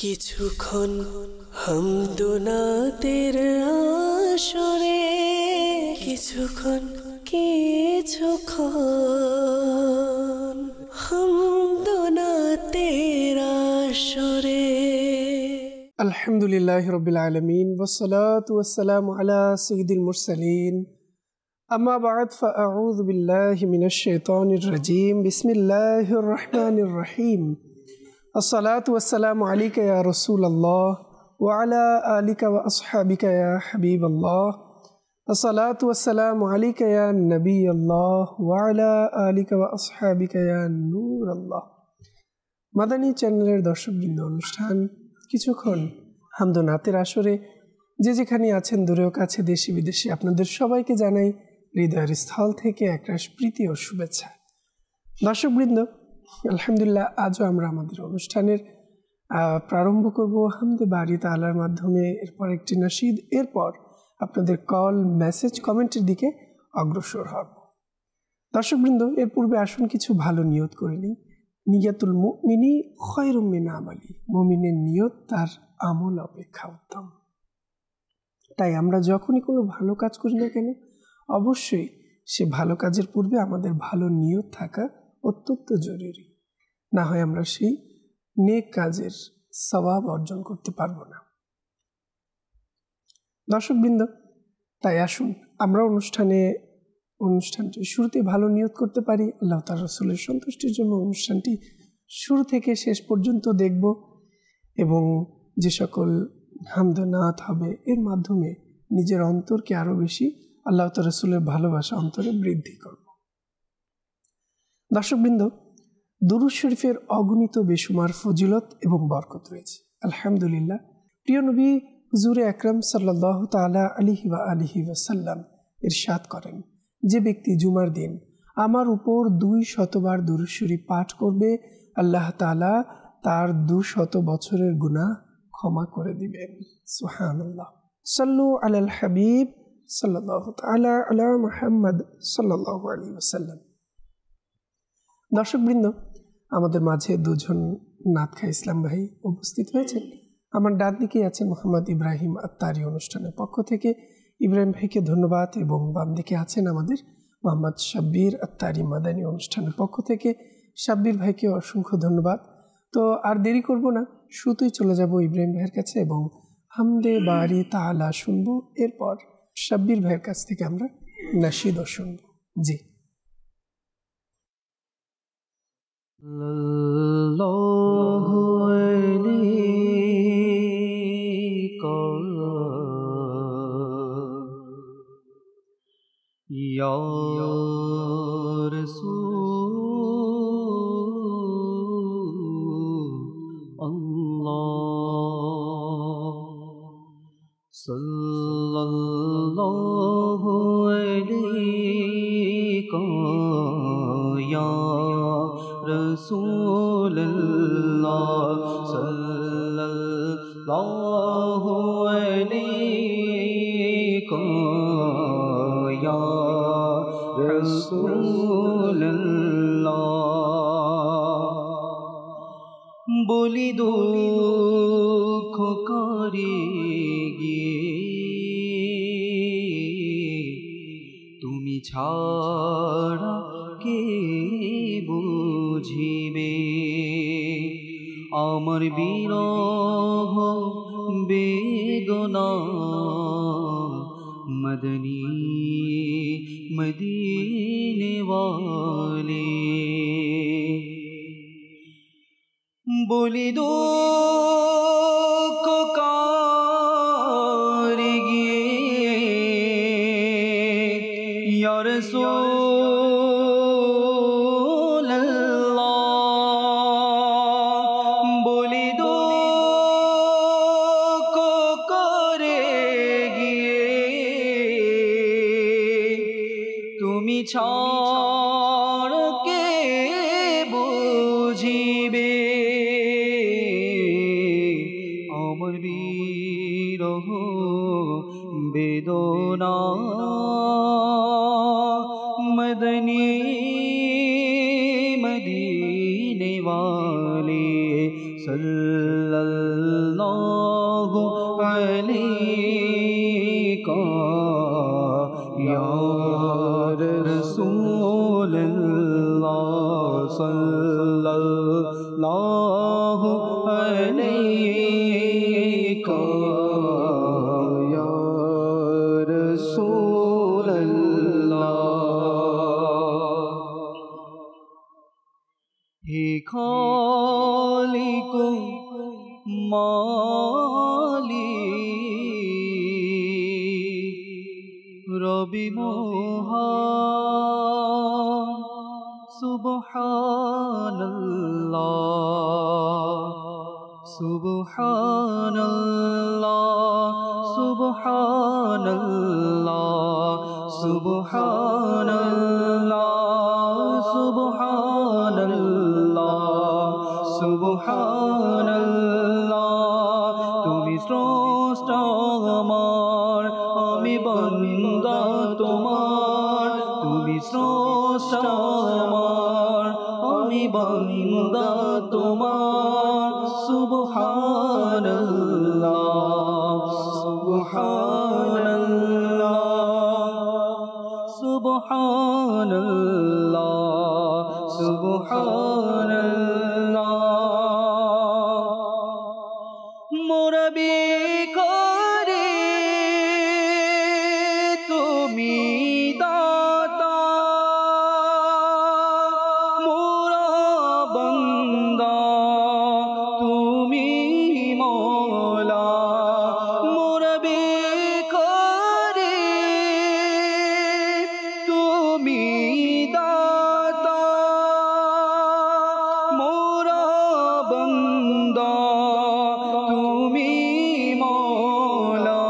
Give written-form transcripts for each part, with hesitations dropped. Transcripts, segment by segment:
কিছুক্ষণ হামদুনাতের আসরে কিছুক্ষণ হামদুনাতের আসরে। আলহামদুলিল্লাহি রাব্বিল আলামিন ওয়াসসালাতু ওয়াসসালামু আলা সাইয়্যিদিল মুরসালিন আম্মা বা'দ ফাআউযু বিল্লাহি মিনাশ শাইতানির রাজীম বিসমিল্লাহির রহমানির রহিম। আসসালাতু ওয়াসসালামু আলাইকা ইয়া রাসূলুল্লাহ ওয়া আলা আলিকা ওয়া আসহাবিকা ইয়া হাবিবাল্লাহ। আসসালাতু ওয়াসসালামু আলাইকা ইয়া নবিয়াল্লাহ ওয়া আলা আলিকা ওয়া আসহাবিকা ইয়া নূরাল্লাহ। মাদানী চ্যানেলের দর্শকবৃন্দ, অনুষ্ঠান কিছুক্ষণ হামদুনাতের আসরে যে যেখানে আছেন, দূরেও কাছে, দেশি বিদেশি, আপনাদের সবাইকে জানাই হৃদয়ের স্থল থেকে একরাশ প্রীতি ও শুভেচ্ছা। দর্শকবৃন্দ, আলহামদুলিল্লাহ, আজও আমরা আমাদের অনুষ্ঠানের প্রারম্ভ করব হামদে বারি তাআলার মাধ্যমে, এরপর একটি নাশিদ, এরপর আপনাদের কল, মেসেজ, কমেন্টের দিকে অগ্রসর হব। দর্শকবৃন্দ, এর পূর্বে আসুন কিছু ভালো নিয়ত করে নিই। নিয়াতুল মুমিনি খায়রুম মিন আমালি, মুমিনের নিয়ত তার আমল অপেক্ষা উত্তম। তাই আমরা যখনই কোনো ভালো কাজ করি না কেন, অবশ্যই সে ভালো কাজের পূর্বে আমাদের ভালো নিয়ত থাকা অত্যন্ত জরুরি। না হয় আমরা সেই নেক কাজের সওয়াব অর্জন করতে পারবো না। দর্শকবৃন্দ, তাই আসুন আমরা অনুষ্ঠানটি শুরুতে ভালো নিয়ত করতে পারি। আল্লাহ তাআলা রাসূলের সন্তুষ্টির জন্য অনুষ্ঠানটি শুরু থেকে শেষ পর্যন্ত দেখব এবং যে সকল হামদনাত হবে এর মাধ্যমে নিজের অন্তরকে আরও বেশি আল্লাহ তাআলা রাসূলের ভালোবাসা অন্তরে বৃদ্ধি করব। দর্শকবৃন্দ, দুরূদ শরীফের অগণিত বেশুমার ফজিলত এবং বরকত রয়েছে। আলহামদুলিল্লাহ, প্রিয় নবী হুজুরে আকরাম সাল্লাল্লাহু তাআলা আলাইহি ওয়া আলিহি ওয়াসাল্লাম ইরশাদ করেন, যে ব্যক্তি জুমার দিন আমার উপর 200 বার দুরূদ শরীফ পাঠ করবে, আল্লাহ তাআলা তার 200 বছরের গুনাহ ক্ষমা করে দিবেন। সুবহানাল্লাহ। সাল্লু আলাল হাবিব সাল্লাল্লাহু তাআলা আলা মুহাম্মদ সাল্লাল্লাহু আলাইহি ওয়াসাল্লাম। দর্শকবৃন্দ, আমাদের মাঝে দুজন নাতখা ইসলাম ভাই উপস্থিত হয়েছেন। আমার ডান দিকে আছেন মোহাম্মদ ইব্রাহিম আত্তারি অনুষ্ঠানের পক্ষ থেকে, ইব্রাহিম ভাইকে ধন্যবাদ, এবং বাম দিকে আছেন আমাদের মোহাম্মদ শাব্বির আত্তারি মাদানী অনুষ্ঠানের পক্ষ থেকে, শাব্বির ভাইকে অসংখ্য ধন্যবাদ। তো আর দেরি করব না, শুধুই চলে যাব ইব্রাহিম ভাইয়ের কাছে এবং হামদে বারি তাআলা শুনবো। এরপর শাব্বির ভাইয়ের কাছ থেকে আমরা নাশিদও শুনবো। জি। Ya Rasulullah sallallahu alayka ya Rasulullah sallallahu alayka ya Rasulullah। বলি দুঃখ করে গিয়ে তুমি ছাড়া কে বুঝিবে আমার বিরহ বেদনা মদনী মদিনে ওয়ালে। বলি দুঃখ করে গিয়ে ইয়া রাসূলুল্লাহ, বলি দুঃখ করে গিয়ে তুমি ছাড় কে বুঝিবে আমার বিরহ বেদনা মদনী মদিনে वाले सल्लल्लाहु عليك يا رسول الله हे खालिक मालिक रबी मोहन सुबहानल्लाह सुबहानल्लाह सुबहानल्लाह सुबहानल्लाह सुबहानल्लाह सुबहानल्लाह तुमी स्रष्टा आमार आमी बंदा तोमार तुमी स्रष्टा आमार आमी बंदा तोमार सुबहानल्लाह सुबहानल्लाह सुबहानल्लाह सुबहानल्लाह मोरा बेकरे तुमी दाता मोरा बंदा तुमी मौला मोरा बेकरे तुमी दाता मोरा बंदा तुमी मौला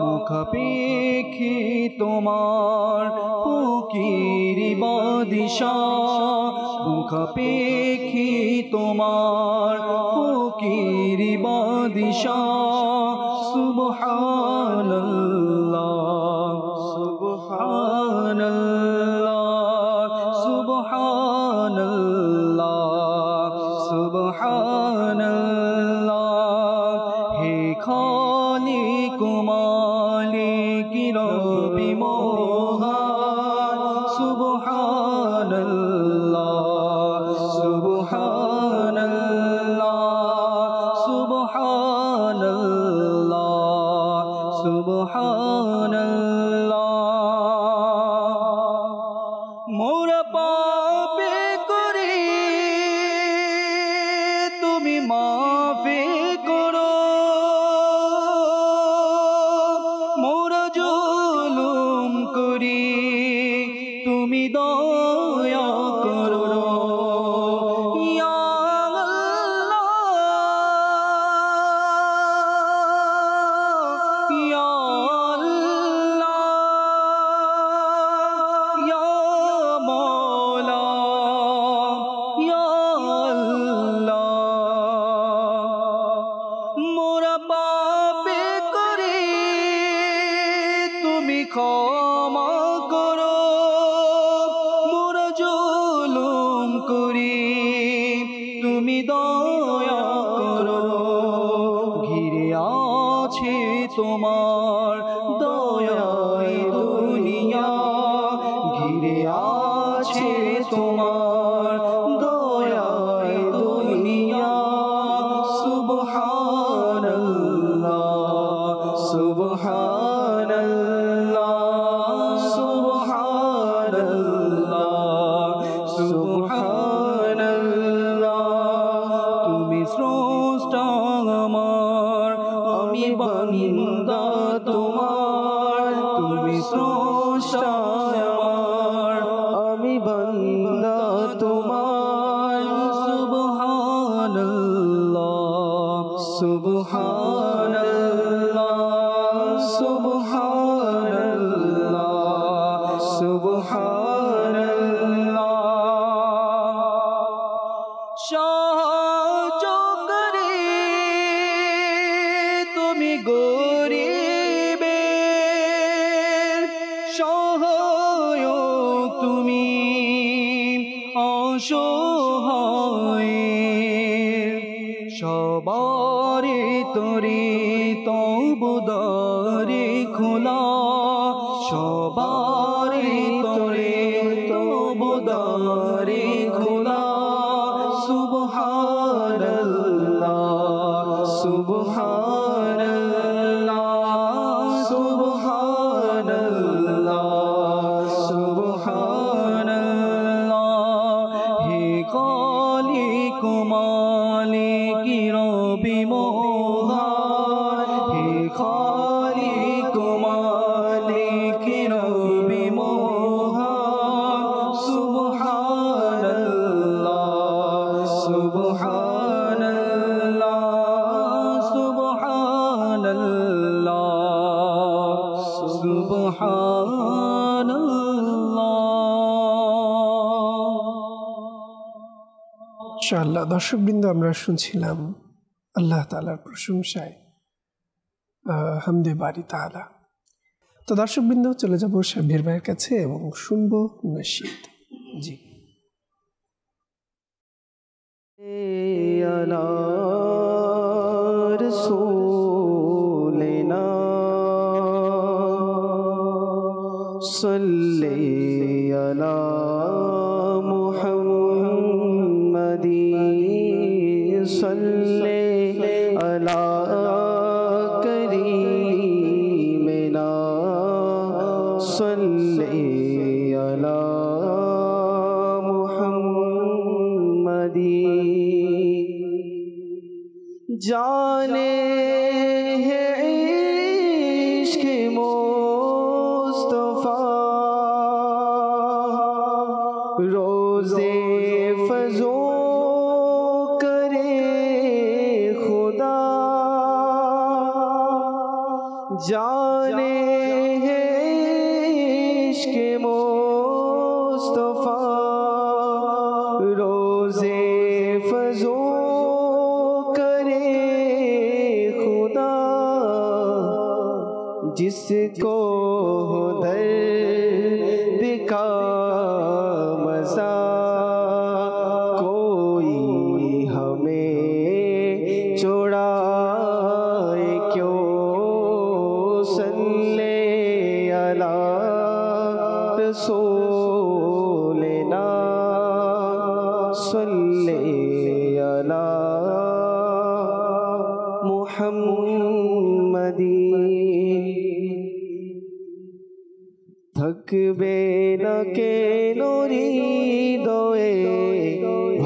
मुखापेक्षी তোমার ফকির বাদশাহ মুখাপেক্ষী তোমার ফকির বাদশাহ সুবহানাল্লাহ সুবহানাল্লাহ সুবহানাল্লাহ সুবহানাল্লাহ হে খালিক মালিক রবি মোহন সুবহানাল্লাহ সুবহানাল্লাহ সুবহানাল্লাহ সুবহানাল্লাহ মোরা পাপে করে তুমি মাফে করো মোরা জুলুম করি তুমি দয়া করো ইয়া আল্লাহ ইয়া আল্লাহ ইয়া মওলা ইয়া আল্লাহ মোরা পাপে করে তুমি ক্ষমা করো মোরা জুলুম করি তুমি দয়া করো ঘিরে আছে তোমার দয়ায় দুনিয়া ঘিরে আছে তোমার দয়ায় দুনিয়া সুবহানাল্লাহ সুবহানাল্লাহ সুবহানাল্লাহ সুবহানাল্লাহ তুমি স্রষ্টা আমার আমি বান্দা তোমার তুমি স্রষ্টা আমার আমি বান্দা তোমার সুবহানাল্লাহ সুবহানাল্লাহ সুবহানাল্লাহ সুবহানাল্লাহ সাহায্য করে তুমি গরিবের সহায়ক তুমি অসহায়ের সবারে তোরে তবদারে খোলা সবারে তোরে তবদারে খোলা সুবহানাল্লাহ সুবহানাল্লাহ সুবহানাল্লাহ সুবহানাল্লাহ হে খালিক মালিক রব্বি মোহান হে খালিক মালিক রব্বি মোহান সুবহানাল্লাহ সুবহানাল্লাহ সুবহানাল্লাহ সুবহানাল্লাহ। ইনশাআল্লাহ দর্শকবৃন্দ, আমরা শুনছিলাম আল্লাহ তাআলার প্রশংসায় হামদে বারি তাআলা। তো দর্শকবৃন্দ, চলে যাব শাব্বির ভাইয়ের কাছে এবং শুনবো নশীদ। জি। আলা রাসূলিনা সাল্লি আলা মুহাম্মাদি সাল্লি আলা করিমিনা সাল্লি আলা মুহাম্মাদি जाने है इश्क मुस्तफा रोज़े फजो करे खुदा जाने है इश्क मुस्तफा रोज़े फजो जिसको दर्द का मज़ा कोई हमें चुराए क्यों सल्ले अला रसूलिना सल्ले अला मुहम्मदी थकबे न केन হৃদয়ে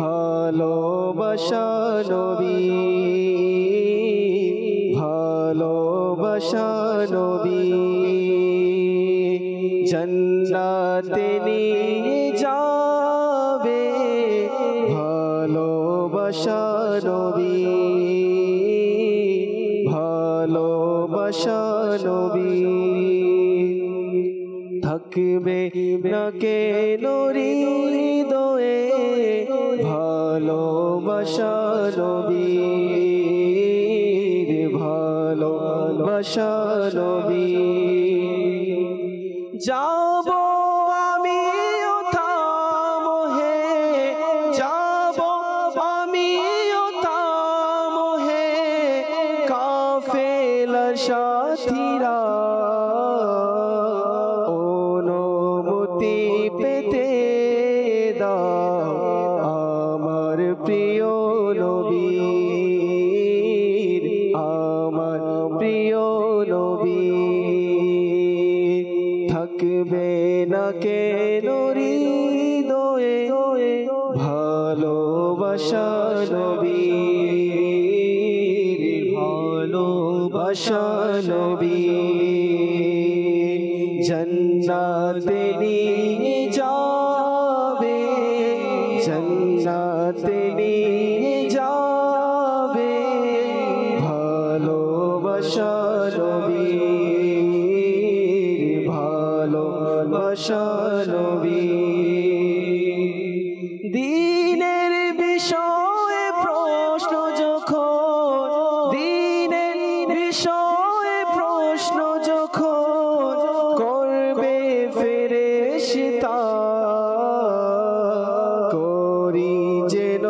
ভালোবাসা নবী ভালোবাসা নবী জান্নাতে নিয়ে যাবে ভালোবাসা নবী ভালোবাসা নবী থাকবে না কেন হৃদয়ে ভালোবাসা নবী ভালোবাসা নবী যাব আমি থামোহে যাব আমি থামোহে কাফেলার সাথীরা পেতে দাও আমার প্রিয় নবীর আমার প্রিয় নবী থাকবে না কেন হৃদয়ে ভালোবাসা নবী ভালোবাসা নবী जन्नते निये जावे जन्नते निये जावे भालोबाशा नबी भालोबाशा नबी दीनेर বিষয়ে প্রশ্ন যখন দীনের বিষয়ে প্রশ্ন যখন করবে ফেরেশতা করি যেন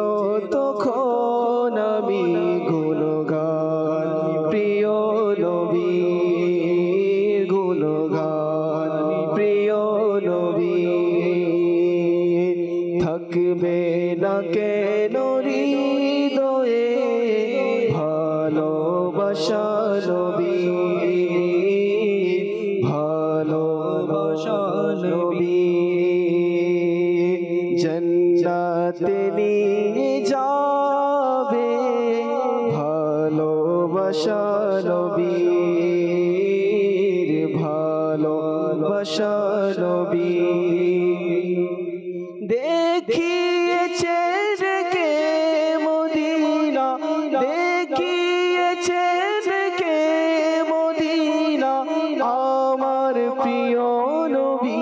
তখন আমি গুণগান প্রিয় নবীর গুণগান প্রিয় নবী থাকবে না কেন হৃদয়ে ভালো ভালোবাসা নবীর ভালোবাসা নবী দেখিয়েছে কে মদিনা দেখিয়েছে কে মদিনা আমার প্রিয় নবী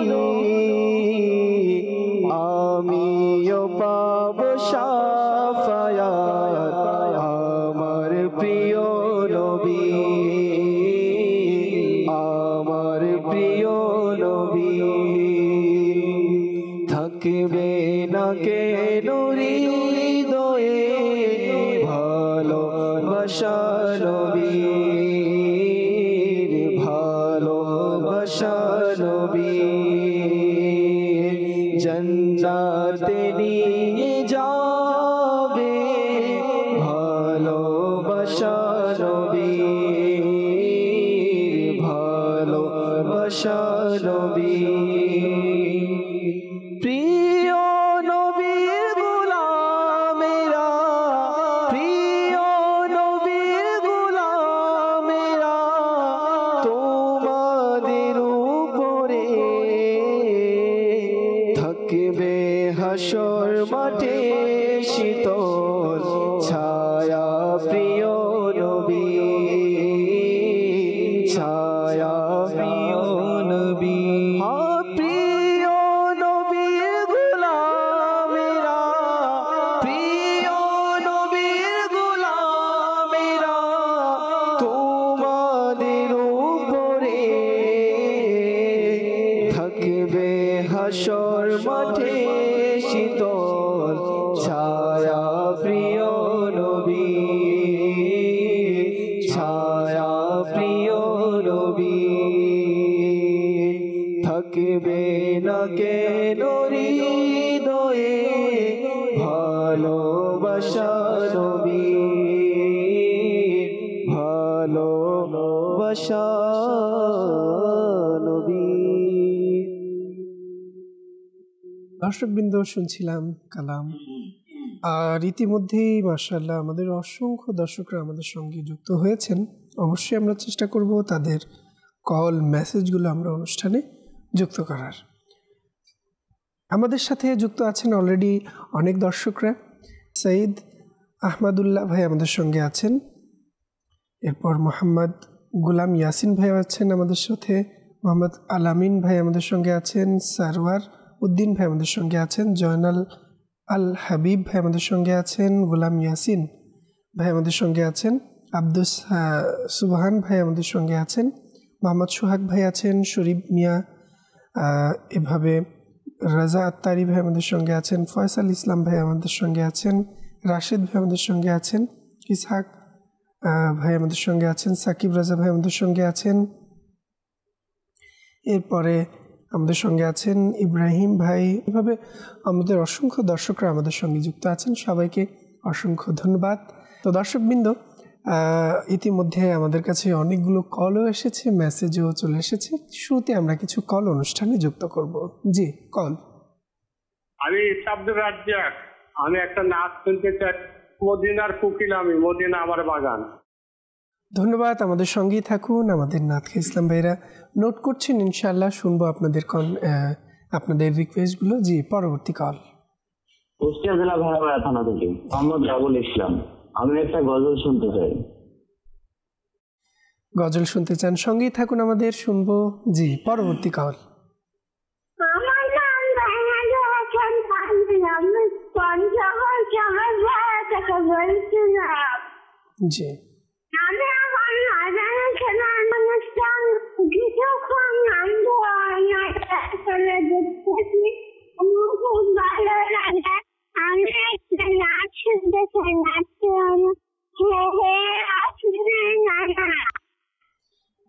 আমিও পাবো শাফায়াত আমার প্রিয় নবী আমার প্রিয় নবী থাকবে না কে হৃদয়ে ভালোবাসা নবীর ভালোবাসা নবী জান্নাতে নিয়ে যাবে ভালোবাসা নবীর ভালোবাসা নবী প্রিয় নবীর গোলামেরা প্রিয় নবীর গোলামেরা তোমাদের উপরে থাকবে হাসর মাঠে শীতল ছায়া প্রিয় নবী ছায়া প্রিয় নবী প্রিয় নবীর গোলামেরা প্রিয় নবীর গোলামেরা তোমাদের উপরে থাকবে হাসর মাঠে শীতল ছায়া প্রিয় নবী ছায়া প্রিয় নবী থাকবে না কেন হৃদয়ে ভালোবাসা নবী ভালোবাসা নবী দর্শকবৃন্দ শুনছিলাম কালাম। আর ইতিমধ্যেই মাশাআল্লাহ আমাদের অসংখ্য দর্শকরা আমাদের সঙ্গে যুক্ত হয়েছেন। অবশ্যই আমরা চেষ্টা করব তাদের কল মেসেজগুলো আমরা অনুষ্ঠানে যুক্ত করার। আমাদের সাথে যুক্ত আছেন অলরেডি অনেক দর্শকরা। সঈদ আহমদুল্লাহ ভাই আমাদের সঙ্গে আছেন, এরপর মোহাম্মদ গুলাম ইয়াসিন ভাই আছেন আমাদের সাথে, মোহাম্মদ আলামিন ভাই আমাদের সঙ্গে আছেন, সারওয়ার উদ্দিন ভাই আমাদের সঙ্গে আছেন, জয়নাল আল হাবিব ভাই আমাদের সঙ্গে আছেন, গুলাম ইয়াসিন ভাই আমাদের সঙ্গে আছেন, আব্দুস সুবহান ভাই আমাদের সঙ্গে আছেন, মোহাম্মদ সোহাগ ভাই আছেন, শরীফ মিয়া, এভাবে রাজা আত্তারি ভাই আমাদের সঙ্গে আছেন, ফয়সাল ইসলাম ভাই আমাদের সঙ্গে আছেন, রাশেদ ভাই আমাদের সঙ্গে আছেন, ইসহাক ভাই আমাদের সঙ্গে আছেন, সাকিব রাজা ভাই আমাদের সঙ্গে আছেন, এরপরে আমাদের সঙ্গে আছেন ইব্রাহিম ভাই। এভাবে আমাদের অসংখ্য দর্শকরা আমাদের সঙ্গে যুক্ত আছেন, সবাইকে অসংখ্য ধন্যবাদ। তো দর্শকবৃন্দ, ইতিমধ্যে আমাদের কাছে অনেকগুলো কলও এসেছে, মেসেজও চলে এসেছে। শুরুতে আমরা কিছু কল অনুষ্ঠানে যুক্ত করব। জি, কল। আমি আব্দুর রাজ্জাক, আমি একটা নাচ শুনতে চাই। মদিনার কোকিল আমি, মদিনা আমার বাগান। ধন্যবাদ, আমাদের সঙ্গেই থাকুন। আমাদের নাথ ইসলাম ভাইরা নোট করছেন, ইনশাআল্লাহ শুনবো আপনাদের রিকোয়েস্টগুলো। জি, পরবর্তী কল। কুষ্টিয়া জেলা ভাড়াপাড়া থানা থেকে মোহাম্মদ রাবুল ইসলাম। আমি একটা গজল শুনতে চাই। গজল শুনতে চান? সঙ্গেই থাকুন আমাদের, শুনবো। জি, পরবর্তী কল। জি,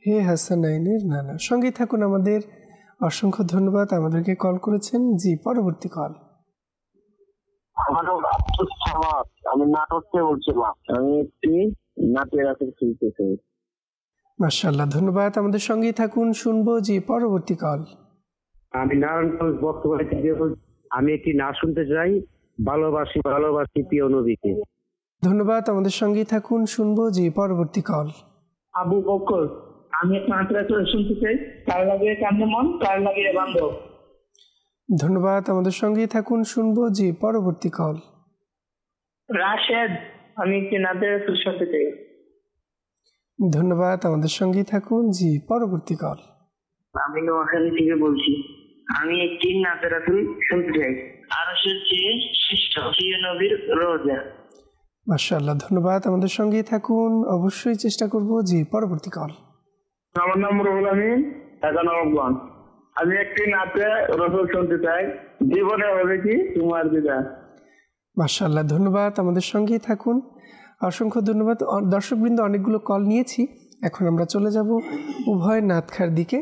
হে হাসানাইনের নানা। সঙ্গেই থাকুন আমাদের, অসংখ্য ধন্যবাদ, আমাদেরকে কল করেছেন। জি, পরবর্তী কল। আমি নাটক থেকে বলছিলাম, আমি একটি নাটের আসর শুনতে চাই। মাশাআল্লাহ, ধন্যবাদ, আমাদের সঙ্গেই থাকুন, শুনবো। জি, পরবর্তী কল। আমি নারায়ণগঞ্জ বর্তমানে আমি একটি নাচ শুনতে চাই, ভালোবাসি ভালোবাসি প্রিয় নবীকে। ধন্যবাদ, আমাদের সঙ্গেই থাকুন, শুনবো জি পরবর্তী কল। আবু বকর, আমি আপনার শুনতে চাই, কার লাগে কান্দে মন, কার লাগে বান্ধব। ধন্যবাদ, আমাদের সঙ্গেই থাকুন, শুনবো জি পরবর্তী কল। রাশেদ, আমি একটি নাতের শুনতে চাই। ধন্যবাদ, আমাদের সঙ্গেই থাকুন জি পরবর্তী কল। আমি নোয়াখালী থেকে বলছি, আমি একটি নাতের রাসূল শুনতে চাই। আরশের চেয়ে শ্রেষ্ঠ প্রিয় নবীর রোজা। মাশাআল্লাহ, ধন্যবাদ, আমাদের সঙ্গেই থাকুন, অবশ্যই চেষ্টা করব জি পরবর্তী কল। আমার নাম রুহুল আমিন, ঢাকা নবাবগঞ্জ। আমি একটি নাতে রসুল শুনতে চাই, জীবনে হবে কি তোমার দিদা। মাশাআল্লাহ, ধন্যবাদ, আমাদের সঙ্গেই থাকুন, অসংখ্য ধন্যবাদ। দর্শকবৃন্দ, অনেকগুলো কল নিয়েছি, এখন আমরা চলে যাব উভয় নাতখার দিকে।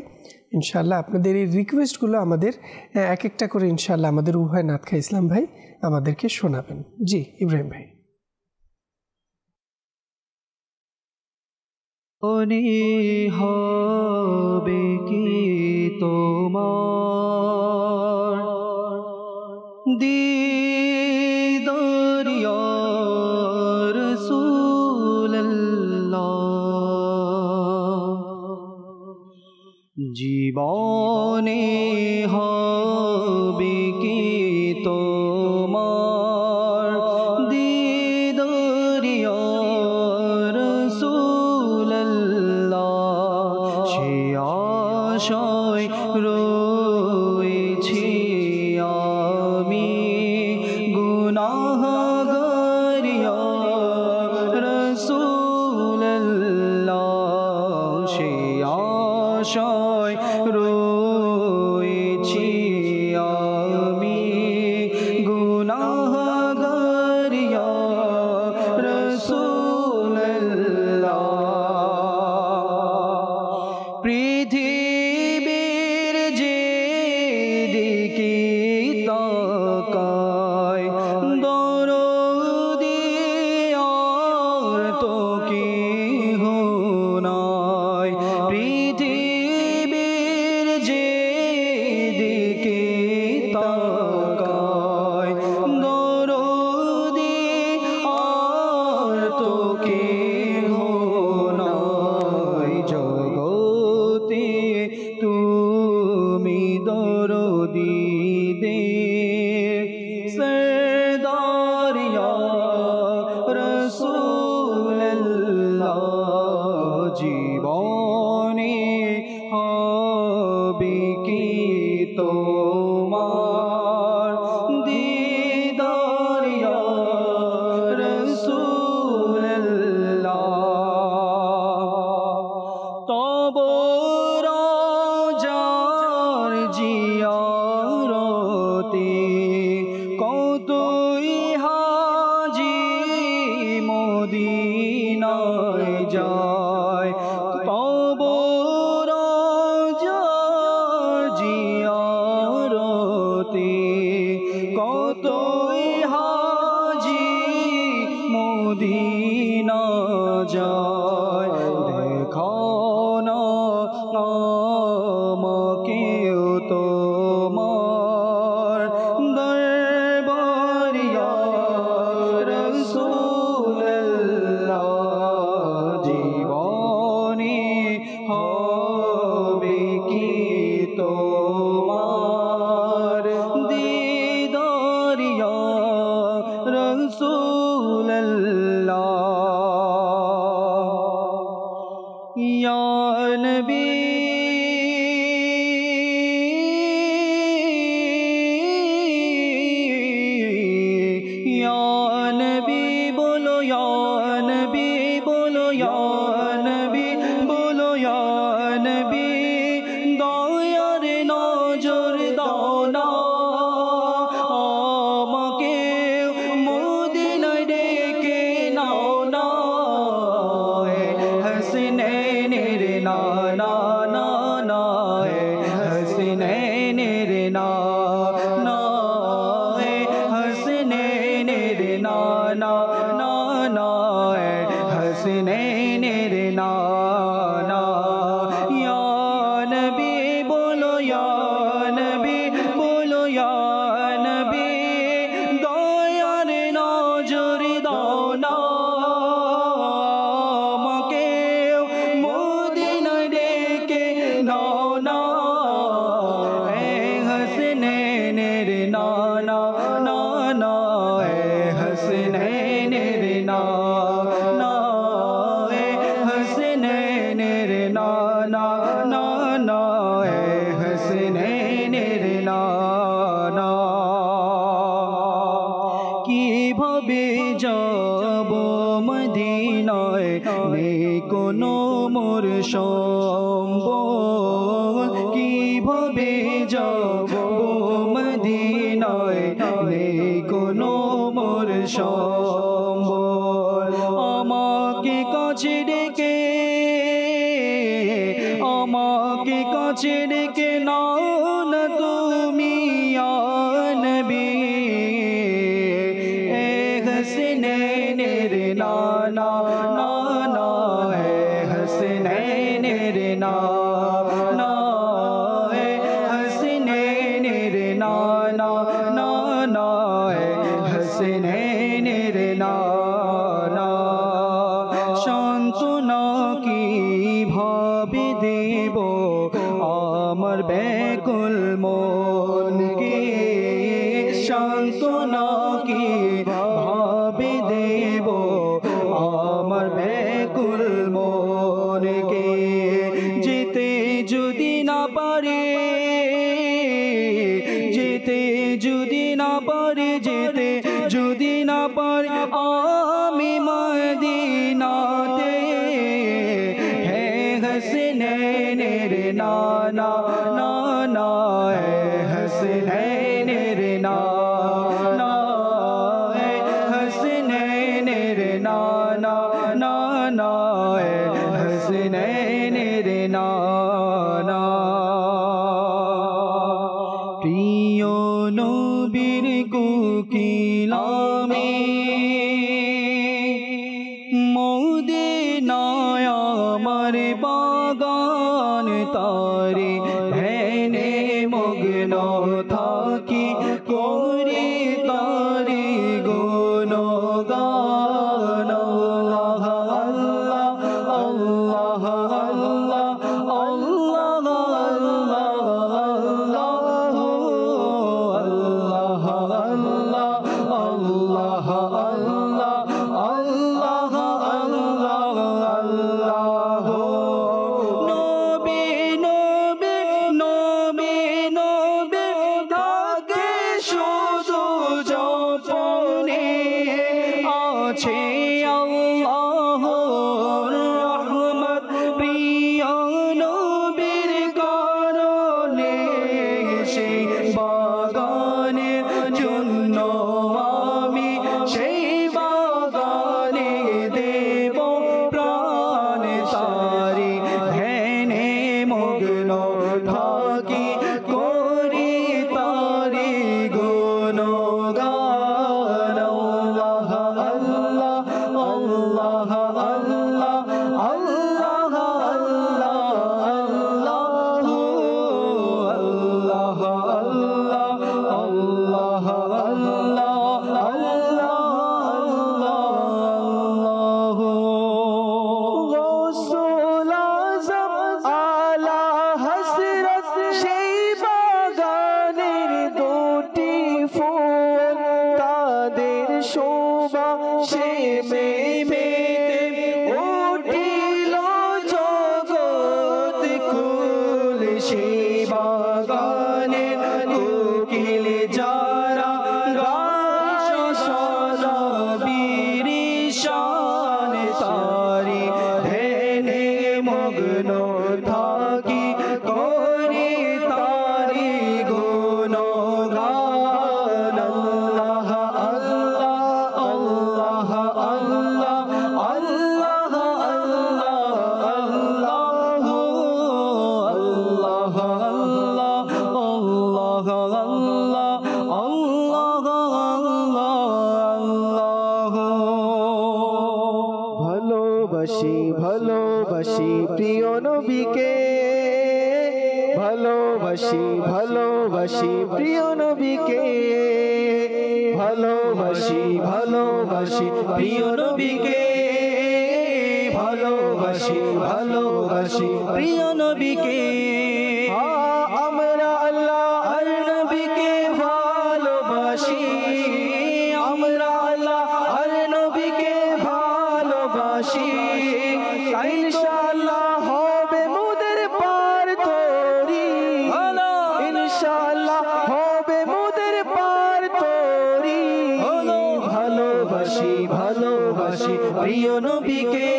ইনশাআল্লাহ আপনাদের এই রিকোয়েস্টগুলো আমাদের এক একটা করে ইনশাআল্লাহ আমাদের উভয় নাতখা ইসলাম ভাই আমাদেরকে শোনাবেন। জি ইব্রাহিম ভাই। হবে কি তোমার দিদার ইয়া রাসূলুল্লাহ, জীবনে হবে কি তোমার দিদার ইয়া রাসূলুল্লাহ, সে আশায় রয়েছি আমি গুনাহগার ইয়া রাসূলুল্লাহ, সে আশায় রয়েছি আমি গুনাহগার ইয়া রাসূলুল্লাহ। পৃথিবীর যে দিকে তাকায় দরদি আর তো কেহ নাই, পৃথিবীর যে দিকে তাকায় দরদি আর তো কেহ নাই, জগতে তুমি দরদি দে সরদার ইয়া রাসূলুল্লাহ, জীবনে হবে কি তোমার দিদার ইয়া রাসূলুল্লাহ, তব রাজার জিয়ারতে কতই হাজি মদিনায় যায়, তব রাজার জিয়ারতে কতই হাজি মদিনা যায়, দেখাও না আমাকেও তোমার দরবার ইয়া রাসূলুল্লাহ, জীবনে হবে কি তোমার দিদার ইয়া রাসূলুল্লাহ। ইয়া নবী ইয়া নবী বলো, ইয়া নবী বলো, ইয়া নবী বলো, ইয়া নবী দয়ার নজর দাও না আমাকে মদিনায় ডেকে নাও না, হাসনাইনের নানা নানা, হাসনাইনের নানা, হাসনাইনের নানা নানা, হাসনাইনের নানা, ইয়া নবী বলো, ইয়া নবী বলো, ইয়া নবী দয়ার নজর দাও না কোনো মোর সম্বল কিভাবে যাব মদিনায় নেই কোনো মোর সম্বল আমাকে কাছে ডেকে নাও না তুমি ইয়া নবী এ হাসনাইনের নানা নানা এ হাসনাইনের নানা এ হাসনাইনের নানা নানা এ হাসনাইনের নানা সান্ত্বনা কিভাবে দেব আমার ব্যাকুল মনকে সান্ত্বনা কিভাবে দেব আমার ব্যাকুল মনকে যেতে যদি না পারে যেতে যদি না পারে আমি মদিনাতে হে হাসনাইনের নানা নানা হে হাসনাইনের নানা হে হাসনাইনের নানা নানা হে হাসনাইনের নানা প্রিয় নবীর কোকিলামে মদিনায় আমার বাগান তারে ধ্যানে মগ্ন থাকি করি তারে গুণগান আল্লাহ আল্লাহ আল্লাহ আল্লাহ ভালোবাসি প্রিয় নবীকে, ভালোবাসি প্রিয় নবীকে, ভালোবাসি প্রিয় নবীকে, ভালোবাসি প্রিয় নবীকে। আমরা আল্লাহর নবীকে ভালোবাসি, আমরা আল্লাহর নবীকে ভালোবাসি, ইনশাআল্লাহ হবে মোদের পার তরি, ইনশাআল্লাহ হবে মোদের পার তরি। ভালোবাসি প্রিয় নবীকে,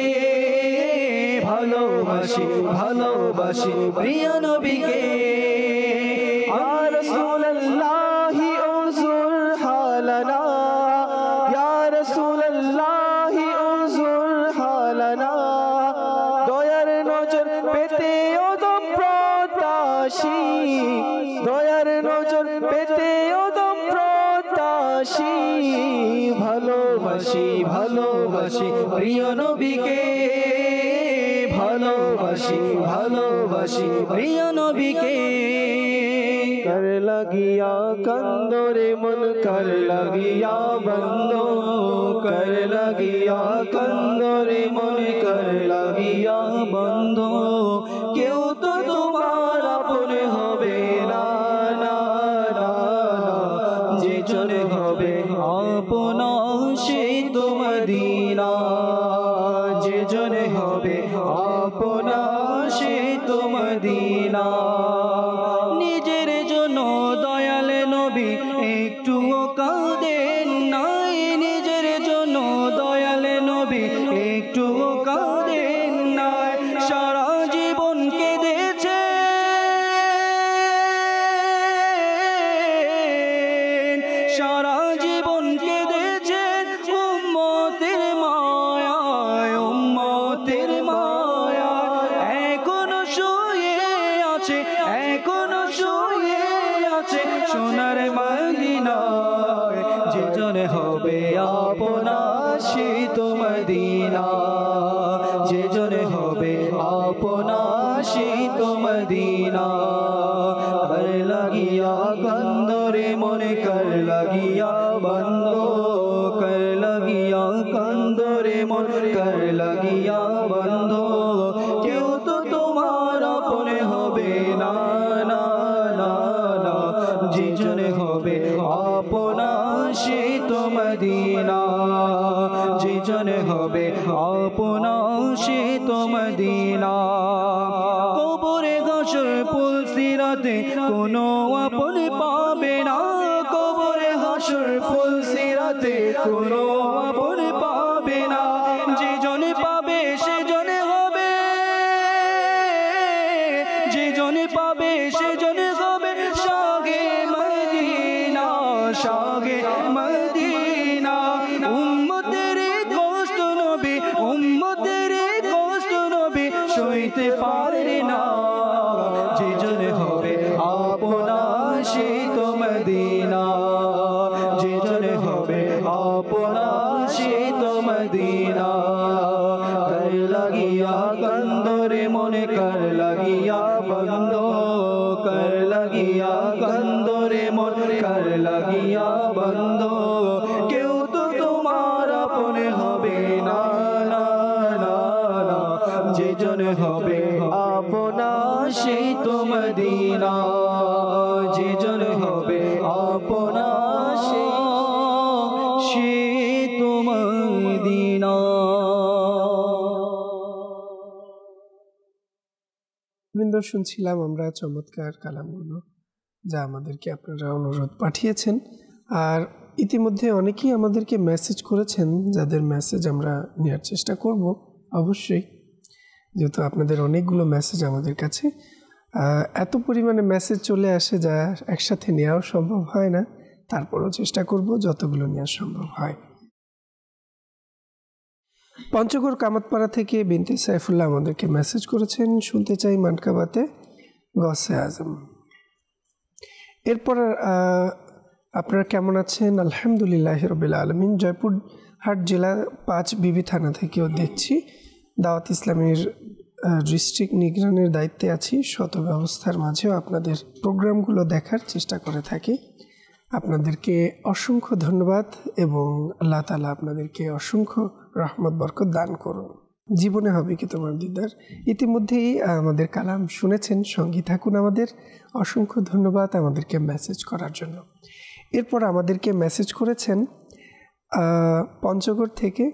ভালোবাসি ভালোবাসি প্রিয় নবীকে ইয়া রাসূলুল্লাহি উযুর হালানা ইয়া রাসূলুল্লাহি উযুর হালানা দয়ার নজর পেতে ওদম প্রত্যাশী দয়ার নজর পেতে ওদম প্রত্যাশী ভালোবাসি ভালোবাসি প্রিয় নবীকে ভালোবাসি ভালোবাসি প্রিয় নবীকে कर लगिया कंदोरे मन कर लगिया बंदो कर लगिया कंदोरे मन कर लगिया बंदो क्यों तो तुम्हार अपन होबे ना ना ना जे जन होबे अपना से तो मदीना जे जन होबे अपना से तो मदीना নিজের জন্য দয়াল নবী একটুও কাঁদেন নাই নিজের জন্য দয়াল নবী একটুও কাঁদেন নাই সারা জীবন কেঁদেছে সারা জীবন কেঁদেছেন উম্মতের মায়ায় উম্মতের মায়ায় এখনো শুয়ে আছে এখনো শুয়ে আছে সোনার মদিনায় যে জনে হবে আপনা সে তো মদিনা যে জনে হবে আপনা সে তো মদিনা কর লাগিয়া কন্দরে মনে কর লাগিয়া বন্ধ কর লাগিয়া কন্দরে মনে কর লাগিয়া বন্ধ কেউ তো তোমার আপনে হবে না না না না যে জনে হবে আপনা সে তো মদিনা যে জনে হবে আপনা সে তো মদিনা কবরে হাসর ফুলসিরাতে কোনো আপন পাবে না কবরে হাসর ফুলসিরাতে কোনো আপন পাবে না যে জনে পাবে সে জনে হবে যে জনে পাবে সে জনে হবে শাগে মদিনা শাগে মদিনা উম্মতের কষ্ট নবী উম্মতের কষ্ট নবী সইতে পারে না যে জনে হবে আপনা সে তো মদিনা যে জনে হবে আপনা সে তো মদিনা কর লাগিয়া কন্দরে মনে কর লাগিয়া বন্ধ কর লাগিয়া কন্দরে মনে কর লাগিয়া বন্ধ কেউ তো তোমার আপনে হবে না না না না যে জনে হবে আপনা সে তো মদিনা যে জনে হবে আপনা সে তো মদিনা বৃন্দ, শুনছিলাম আমরা চমৎকার কালামগুলো যা আমাদেরকে আপনারা অনুরোধ পাঠিয়েছেন। আর ইতিমধ্যে অনেকেই আমাদেরকে মেসেজ করেছেন, যাদের মেসেজ আমরা নেওয়ার চেষ্টা করব অবশ্যই, যেহেতু আপনাদের অনেকগুলো মেসেজ আমাদের কাছে। এত পরিমাণে মেসেজ চলে আসে যা একসাথে নেওয়াও সম্ভব হয় না, তারপরও চেষ্টা করব যতগুলো নেওয়া সম্ভব হয়। পঞ্চগড় কামাতপাড়া থেকে বিনতে সাইফুল্লাহ আমাদেরকে মেসেজ করেছেন, শুনতে চাই মানকাবাতে গসে আজম। এরপর আপনারা কেমন আছেন? আলহামদুলিল্লাহ রবিল আলমিন। জয়পুরহাট জেলা 5 বিবি থানা থেকেও দেখছি। দাওয়াত ইসলামের ডিস্ট্রিক্ট নিগরানের দায়িত্বে আছি। শত ব্যবস্থার মাঝেও আপনাদের প্রোগ্রামগুলো দেখার চেষ্টা করে থাকি। আপনাদেরকে অসংখ্য ধন্যবাদ এবং আল্লাহ তাআলা আপনাদেরকে অসংখ্য রহমত বরকত দান করুন। জীবনে হবে কি তোমার দিদার। ইতিমধ্যেই আমাদের কালাম শুনেছেন, সঙ্গী থাকুন আমাদের। অসংখ্য ধন্যবাদ আমাদেরকে মেসেজ করার জন্য। এরপর আমাদেরকে মেসেজ করেছেন পঞ্চগড় থেকে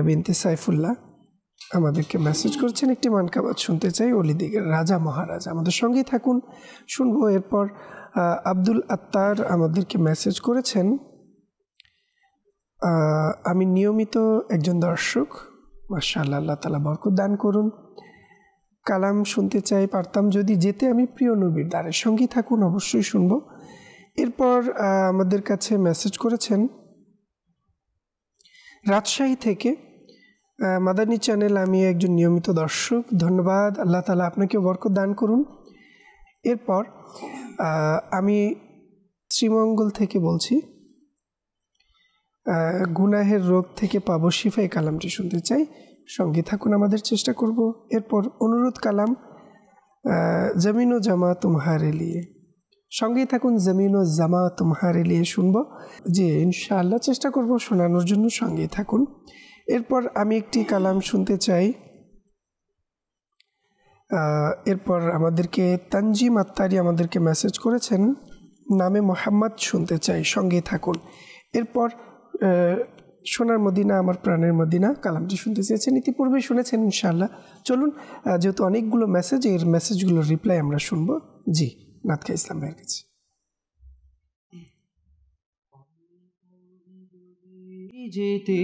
বিনতে সাইফুল্লাহ আমাদেরকে মেসেজ করেছেন, একটি মানকাবাত শুনতে চাই অলিদিগের রাজা মহারাজ। আমাদের সঙ্গেই থাকুন, শুনবো। এরপর আব্দুল আত্তার আমাদেরকে মেসেজ করেছেন, আমি নিয়মিত একজন দর্শক, মাশাআল্লাহ, আল্লাহ তাআলা বরকত দান করুন। কালাম শুনতে চাই, পারতাম যদি যেতে আমি প্রিয় নবীর দ্বারের সঙ্গেই থাকুন, অবশ্যই শুনব। এরপর আমাদের কাছে মেসেজ করেছেন রাজশাহী থেকে মাদানী চ্যানেল, আমি একজন নিয়মিত দর্শক, ধন্যবাদ, আল্লাহ তাআলা আপনাকেও বরকত দান করুন। এরপর আমি শ্রীমঙ্গল থেকে বলছি, গুনাহের রোগ থেকে পাবো শিফা, এই কালামটি শুনতে চাই, সঙ্গে থাকুন, আমাদের চেষ্টা করব। এরপর অনুরোধ কালাম জমিন ও জামা তুমহারে লিয়ে, সঙ্গেই থাকুন, জমিন ও জামা তুমহারে লিয়ে শুনব। জি ইনশাআল্লাহ চেষ্টা করব শোনানোর জন্য, সঙ্গেই থাকুন। এরপর আমি একটি কালাম শুনতে চাই। এরপর আমাদেরকে তানজিম আত্তারি আমাদেরকে মেসেজ করেছেন, নামে মোহাম্মদ, শুনতে চাই, সঙ্গেই থাকুন। এরপর সোনার মদিনা আমার প্রাণের মদিনা কালামটি শুনতে চেয়েছেন, ইতিপূর্বে শুনেছেন ইনশাআল্লাহ। চলুন, যেহেতু অনেকগুলো মেসেজ, এর মেসেজগুলোর রিপ্লাই আমরা শুনবো। জি নাতখা ইসলাম ভাইয়ের কাছে। যেতে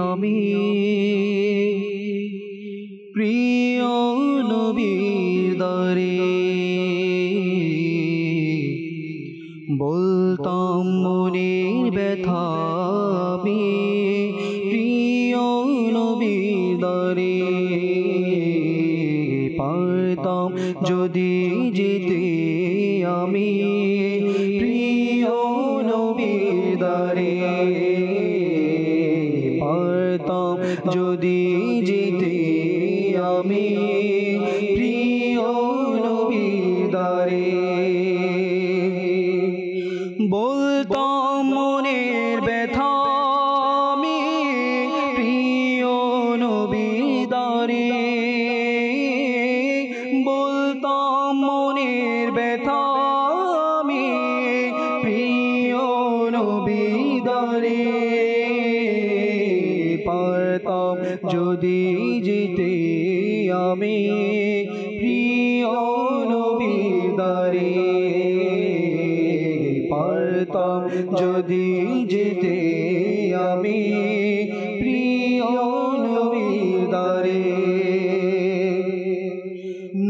আমি প্রিয় নবীর দ্বারে, বলতাম মনের ব্যথা আমি প্রিয় নবীর দ্বারে, পারতাম যদি যেতে আমি প্রিয় নবীর দ্বারে, পারতাম যদি যেতে আমি প্রিয় নবীর দ্বারে, বলতাম মনের ব্যথা আমি প্রিয় নবীর দ্বারে, বলতাম মনের ব্যথা আমি প্রিয় নবীর দ্বারে, পারতাম যদি যেতে আমি প্রিয় নবীর দ্বারে, পারতাম যদি যেতে আমি প্রিয় নবীর দ্বারে,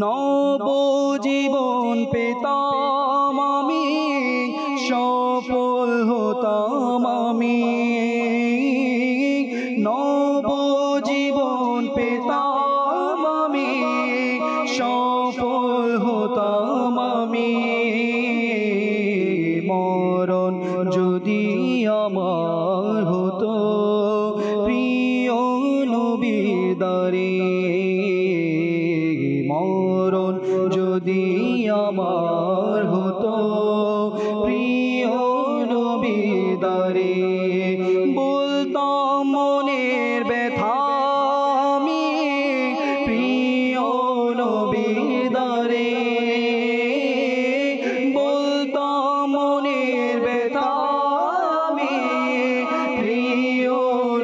নবজীবন পেতাম আমি, সফল হতাম আমি, নবজীবন পেতাম আমি, সফল হতাম আমি, মরণ যদি আমার হতো প্রিয় নবীর দ্বারে, মরণ যদি আমার হতো প্রিয় নবীর দ্বারে, বলতাম মনের ব্যথা আমি প্রিয় নবীর দ্বারে, বলতাম মনের ব্যথা আমি প্রিয়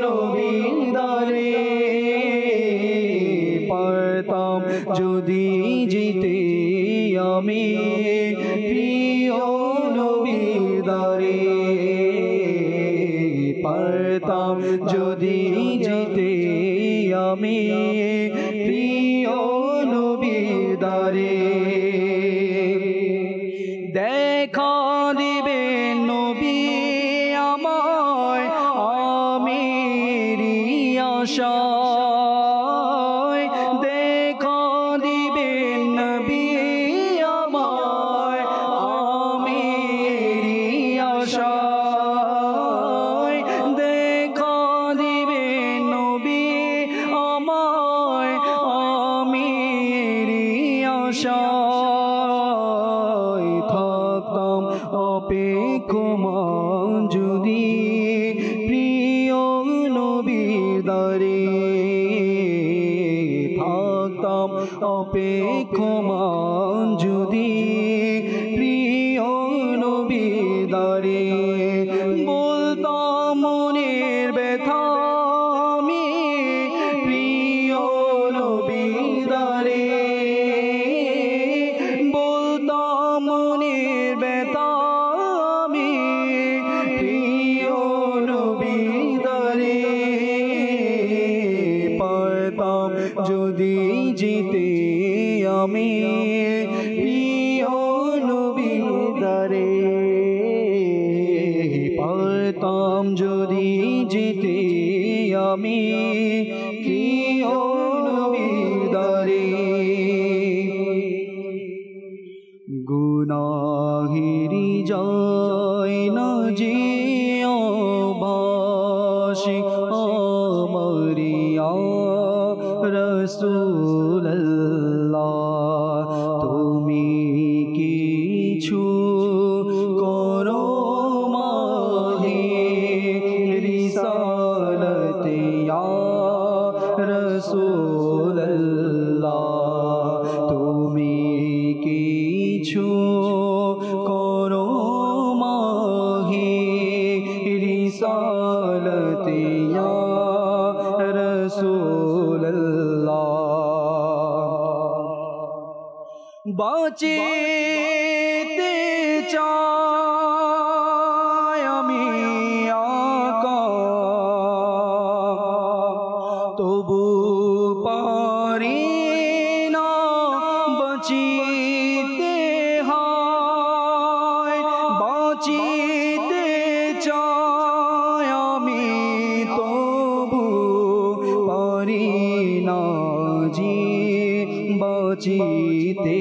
নবীর দ্বারে, পারতাম যদি যেতে আমি প্রিয় নবীর দ্বারে, পারতাম যদি যেতে আমি প্রিয় নবীর দ্বারে, দেখা দিবেন নবী আমায় আমিরি আশায়, দেখা দিবেন নবী আমায় আমিরি আশায়, দেখা দিবেন নবী আমায় আমিরি আশায়, থাকতাম অপেক্ষমান যদি প্রিয় নবীর দ্বারে, থাকতাম অপেক্ষমান যদি প্রিয় নবীর দ্বারে, বলতাম মনের ব্যথা আমি প্রিয় নবীর দ্বারে, বলতাম মনের ব্যথা আমি প্রিয় নবীর দ্বারে, যদি জিতে আমি প্রিয় নবীর দ্বারে পারতাম যদি জিতে আমি প্রিয় নবীর দ্বারে গুনাহেরি যায় না যে অবাসি আমরিয়া রাসূলুল্লাহ তুমি কিছু করো মাহে রিসালতে ইয়া রাসূলুল্লাহ তুমি কিছু করো মাহে রিসালতে ইয়া রাসূলুল্লাহ বাঁচিতে চাই আমি আকা তবু পারি না বাঁচিতে হয় বাঁচিতে চাই আমি তবু পারি না জি বাঁচিতে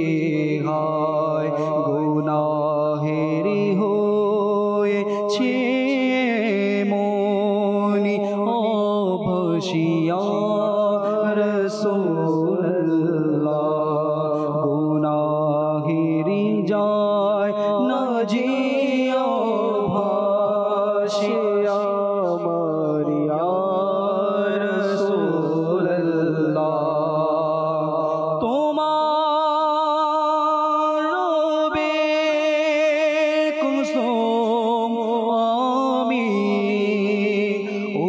হয় গুনাহেরি হয়েছে মনি অবশিয়া রাসূলুল্লাহ গুনাহেরি যায় না যে অবশিয়া মারিয়া রাসূলুল্লাহ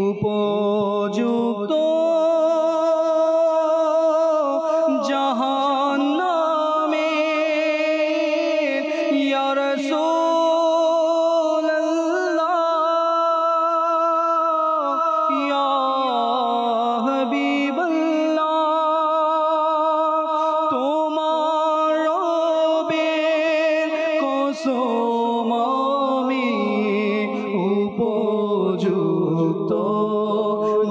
উপযুক্ত জাহান্নামে ইয়া রাসূলুল্লাহ ইয়া হাবিবাল্লাহ তোমার রবের কসম আমি উপযুক্ত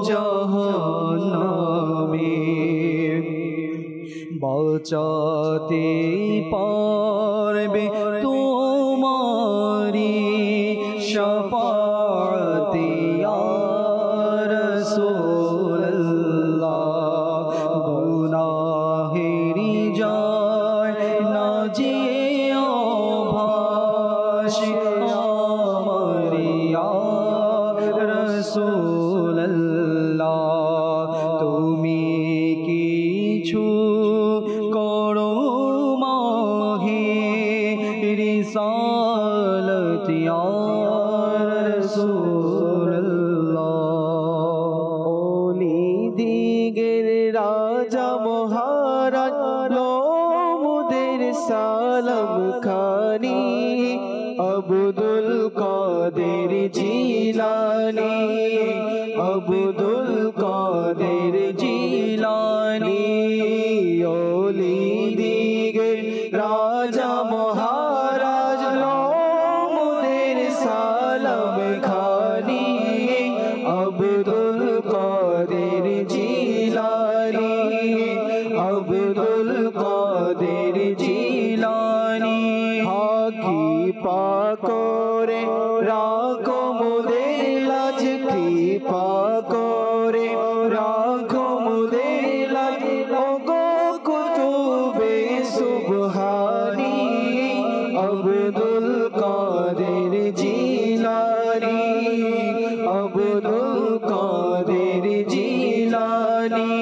জাহান্নামে বাঁচাতে পারবে তোমারি শাফাতে ইয়া রাসূলুল্লাহ গুনাহেরি যায় না যে অভাসী আমরিয়া রাসূলুল্লাহ তুমি কিছু করো মাহে রিসালত ইয়া রাসূলুল্লাহ ওলি দিগের রাজা মহারাজ লোমুদের সালাম খানি আব্দুল কাদের জিলানী আব্দুল কাদের জিলানী ওলি দিগের রাজা মহারাজ লোমুদের সালাম খানি আব্দুল কাদের জিলানী আব্দুল কাদের জিলানী হাকি পাকরে রাখো মোদের লাজ কি পাকরে রাখো মোদের লাজ ওগো কুতুবে সুবহানি আব্দুল কাদের জিলানী আব্দুল কাদের জিলানী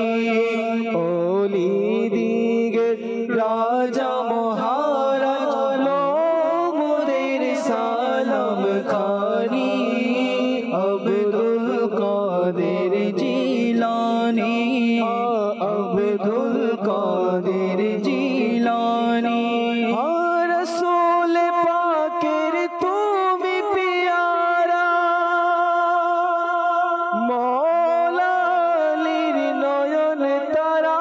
ওলি দিগের রাজা মহারাজ লোমুদের সালাম খানি আব্দুল কাদের জিলানী আব্দুল কাদের জিলানী রাসূল পাকের তুমি পিয়ারা মৌলা আলীর নয়ন তারা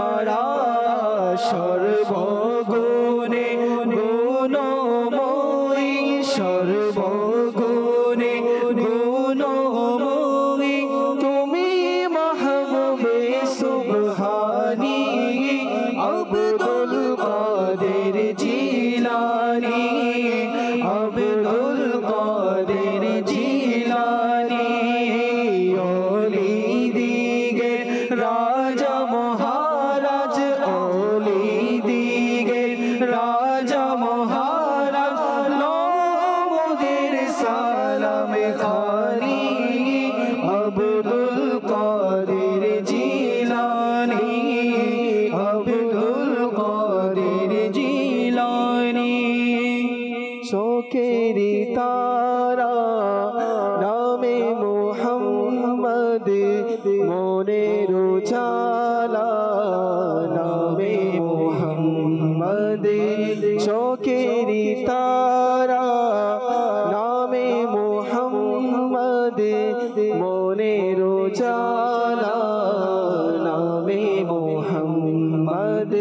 বাড়া সর্বগুণে গুণময়ী সর্বগুণে গুণময়ী তুমি মাহবুবে সুবহানী আব্দুল কাদের জিলানী আব্দুল কাদের জিলানী ওলি দিগে রাজা মহারাজ ওলি দিগে রাজা মহারাজ নমদের সালাম খানি আব্দুল কাদের জিলানী আব্দুল কাদের জিলানী চোখেরি তারা নামে মুহাম্মদ মনের উজালা নামে মুহাম্মদ চোখেরি তারা নামে মুহাম্মদ মনের উজালা নামে মুহাম্মদ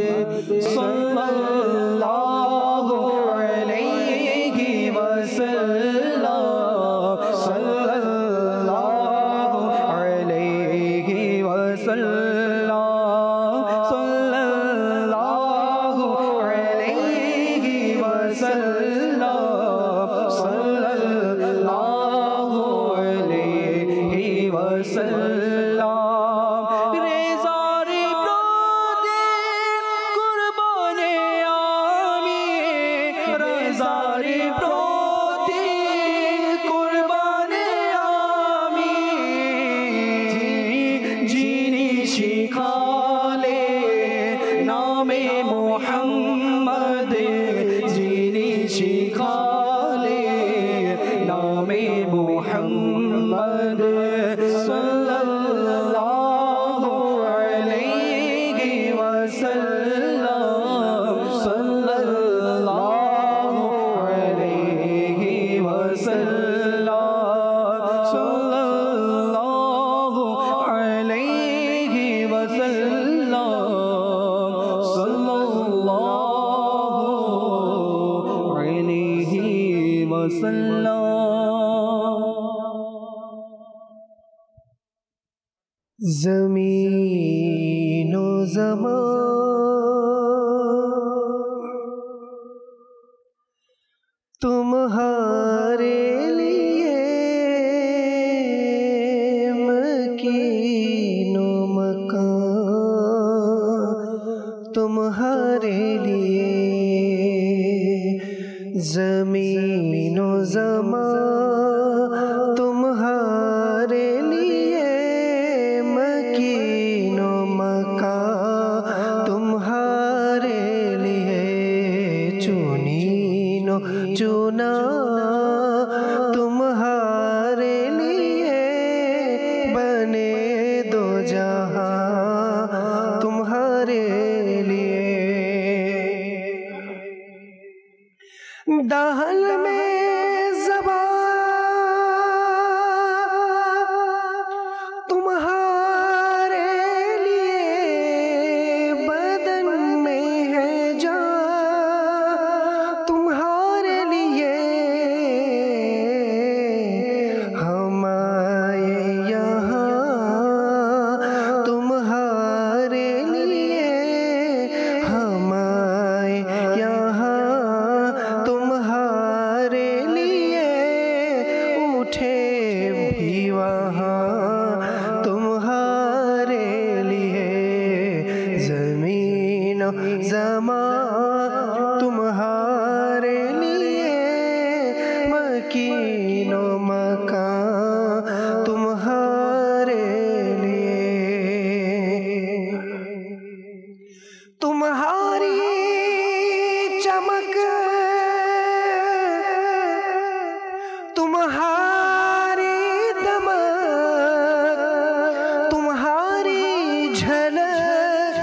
সাল্লাল্লাহু আলাইহি ওয়াসাল্লাম সাল্লাল্লাহু আলাইহি ওয়াসাল্লাম সাল্লাল্লাহু আলাইহি ওয়াসাল্লাম সাল্লাল্লাহু আলাইহি ওয়াসাল্লাম রেজারে প্রদে কুরবানে আমি রেজারে প্রদে কুরবানে আমি যিনি শিখালে নামে মুহাম্মদ যিনি শিখালে নামে মুহাম্মদ সাল্লাল্লাহু আলাইহি ওয়াসাল্লাম সাল্লাল্লাহু আলাইহি ওয়াসাল্লাম সাল্লাল্লাহু আলাইহি ওয়াসাল্লাম সাল্লাল্লাহু আলাইহি ওয়াসাল্লাম ज़मीन व ज़मान तुम्हारे लिए मकीन व मकान तुम्हारे लिए ज़मीन व ज़मान तुम्हारे लिए मकीन व मकान तुम्हारे लिए चुनीन व चुना तुम्हारे लिए बने दो जहां तुम्हारे लिए दहल में ज़बां तुम्हारे लिए बदन में है जान तुम्हारे लिए हम आए यहाँ तुम्हारे लिए हम आए यहाँ तुम्हारे लिए उठे भी वहाँ तुम्हारे लिए ज़मीन ज़मान तुम्हारे लिए मकीन व मकान तुम्हारे लिए तुम्हारी चमक तुम्हारी दमक तुम्हारी झलक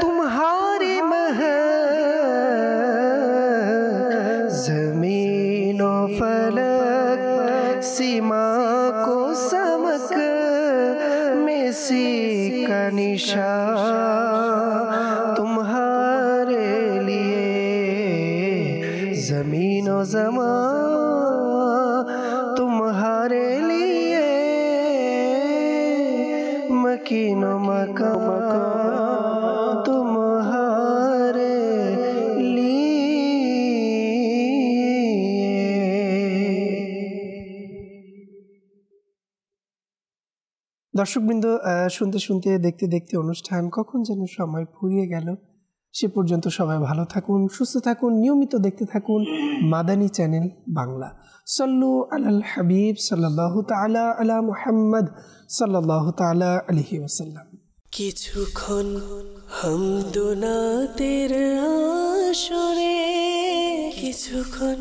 तुम्हारी महक ज़मीन व फलक सीमा को समक में सी का निशान जमीन और ज़मा तुम्हारे लिए, मकीन और मकान तुम्हारे দর্শকবৃন্দ, শুনতে শুনতে দেখতে দেখতে অনুষ্ঠান কখন যেন সময় ফুরিয়ে গেল। সে পর্যন্ত সবাই ভালো থাকুন, সুস্থ থাকুন, নিয়মিত দেখতে থাকুন মাদানী চ্যানেল বাংলা। সল্লু আলাল হাবিব সাল্লাল্লাহু তাআলা আলা মুহাম্মদ সাল্লাল্লাহু তাআলা আলাইহি ওয়াসাল্লাম। কিছুক্ষণ হামদুনাতের আসরে, কিছুক্ষণ